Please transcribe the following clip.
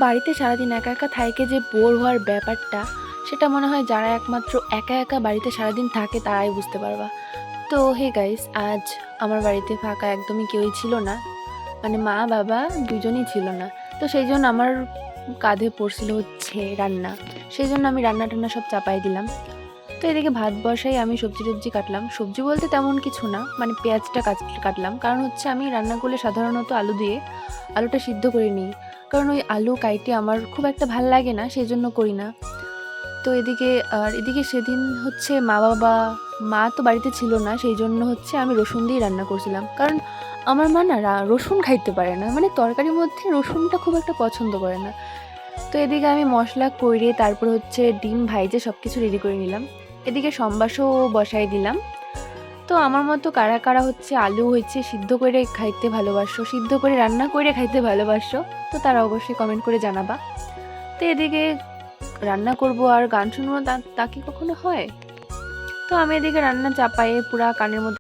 বাড়িতে সারাদিন একা একা থাইকে যে বোর হওয়ার ব্যাপারটা, সেটা মনে হয় যারা একমাত্র একা একা বাড়িতে সারাদিন থাকে তারাই বুঝতে পারবা। তো হে গাইস, আজ আমার বাড়িতে ফাঁকা একদমই কেউই ছিল না, মানে মা বাবা দুজনেই ছিল না। তো সেই জন্য আমার কাঁধে পড়ছিল হচ্ছে রান্না। সেই জন্য আমি রান্না টান্না সব চাপাই দিলাম। তো এদিকে ভাত বসাই, আমি সবজি টবজি কাটলাম। সবজি বলতে তেমন কিছু না, মানে পেঁয়াজটা কাটলাম, কারণ হচ্ছে আমি রান্না করলে সাধারণত আলু দিয়ে আলুটা সিদ্ধ করে নিই, কারণ ওই আলু কাইটে আমার খুব একটা ভাল লাগে না, সেই জন্য করি না। তো এদিকে সেদিন হচ্ছে মা তো বাড়িতে ছিল না, সেই জন্য হচ্ছে আমি রসুন দিয়ে রান্না করছিলাম, কারণ আমার মা না রসুন খাইতে পারে না, মানে তরকারির মধ্যে রসুনটা খুব একটা পছন্দ করে না। তো এদিকে আমি মশলা কইরে তারপর হচ্ছে ডিম ভাইজে সব কিছু রেডি করে নিলাম। এদিকে সম্বাসও বসাই দিলাম। তো আমার মতো কারা কারা হচ্ছে আলু হচ্ছে সিদ্ধ করে খাইতে ভালোবাসো, সিদ্ধ করে রান্না করে খাইতে ভালোবাসো, তো তারা অবশ্যই কমেন্ট করে জানাবা। তো এদিকে রান্না করব আর গান শুনবো, তা তা কি কখনো হয়? তো আমি এদিকে রান্না চাপায়ে পুরা কানের মধ্যে